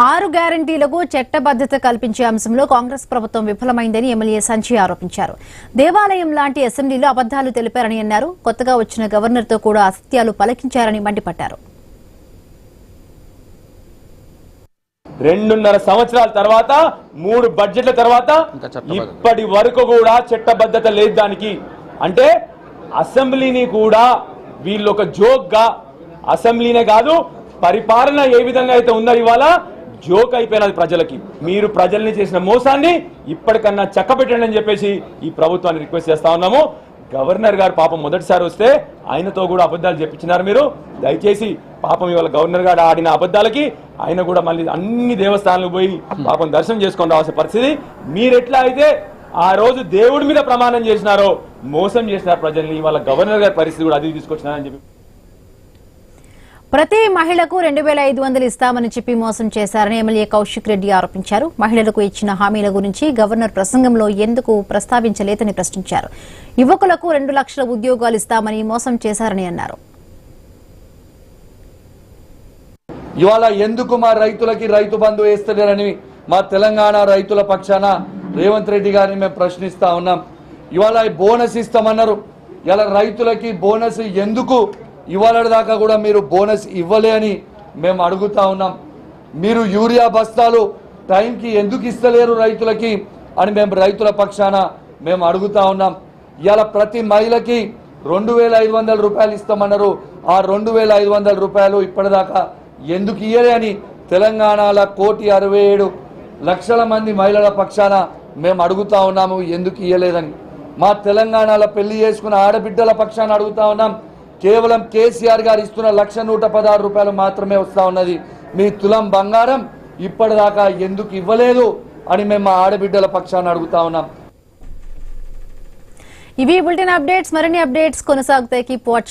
6 గ్యారంటీలకు చట్టబద్ధత కల్పించే అంశంలో కాంగ్రెస్ ప్రభుత్వం విఫలమైందని ఎమ్మెల్యే సంజయ్ ఆరోపించారు. దేవాలయం లాంటి అసెంబ్లీలో అబద్దాలు తెలిపారని అన్నారు. కొత్తగా వచ్చిన గవర్నర్తో కూడా అసత్యాలు పలికించారని మండిపడ్డారు. 2.5 సంవత్సరాల తర్వాత 3 బడ్జెట్ల తర్వాత ఇప్పటి వరకు కూడా చట్టబద్ధత లేదు. దానికి అంటే అసెంబ్లీని కూడా వీళ్ళు ఒక జోక్ గా, అసెంబ్లీనే కాదు పరిపాలన ఏ విధంగా అయితే ఉందో ఇవాళ జోక్ అయిపోయినది ప్రజలకి. మీరు ప్రజల్ని చేసిన మోసాన్ని ఇప్పటికన్నా చక్కబెట్టండి అని చెప్పేసి ఈ ప్రభుత్వాన్ని రిక్వెస్ట్ చేస్తా ఉన్నాము. గవర్నర్ గారు పాపం మొదటిసారి వస్తే ఆయనతో కూడా అబద్ధాలు చెప్పించినారు మీరు. దయచేసి పాపం ఇవాళ గవర్నర్ గారు ఆడిన అబద్ధాలకి ఆయన కూడా మళ్ళీ అన్ని దేవస్థానాలకు పోయి పాపం దర్శనం చేసుకొని రావాల్సిన పరిస్థితి. మీరెట్లా అయితే ఆ రోజు దేవుడి మీద ప్రమాణం చేసినారో మోసం చేసినారు ప్రజల్ని, ఇవాళ గవర్నర్ గారి పరిస్థితి కూడా అది తీసుకొచ్చినారని చెప్పి ప్రతి మహిళకు 2500 ఇస్తామని చెప్పి మోసం చేశారని ఎమ్మెల్యే కౌశిక్ రెడ్డి ఆరోపించారు. మహిళలకు ఇచ్చిన హామీల గురించి గవర్నర్ ప్రసంగంలో ఎందుకు ప్రస్తావించలేదని ప్రశ్నించారు. యువకులకు 2 లక్షల ఉద్యోగాలు ఇస్తామని మోసం చేశారని అన్నారు. ఇవాళ ఎందుకు మా రైతులకి రైతు బంధు వేస్తలేరని మా తెలంగాణ రైతుల పక్షాన రేవంత్ రెడ్డి గారిని మేము ప్రశ్నిస్తా ఉన్నాం. ఇవాళ బోనస్ ఇస్తామన్నారు. ఇలా రైతులకి బోనస్ ఎందుకు ఇవాళ దాకా కూడా మీరు బోనస్ ఇవ్వలే అని మేము అడుగుతా ఉన్నాం. మీరు యూరియా బస్తాలు టైంకి ఎందుకు ఇస్తలేరు రైతులకి అని మేము రైతుల పక్షాన మేము అడుగుతా ఉన్నాం. ఇవాళ ప్రతి మహిళకి 2500 రూపాయలు ఇస్తామన్నారు. ఆ 2500 రూపాయలు ఇప్పటిదాకా ఎందుకు ఇయ్యలే అని తెలంగాణలో 1,67,00,000 మంది మహిళల పక్షాన మేము అడుగుతా ఉన్నాము ఎందుకు ఇయ్యలేదని. మా తెలంగాణలో పెళ్లి చేసుకున్న ఆడబిడ్డల పక్షాన అడుగుతా ఉన్నాం. కేవలం కేసీఆర్ గారు ఇస్తున్న 1,116 రూపాయలు మాత్రమే వస్తా ఉన్నది. మీ తులం బంగారం ఇప్పటిదాకా ఎందుకు ఇవ్వలేదు అని మేము మా ఆడబిడ్డల పక్షాన అడుగుతా ఉన్నాం. ఇవి బులెటిన్ అప్డేట్స్. మరిన్ని అప్డేట్స్ కొనసాగుతాయి. Keep watching.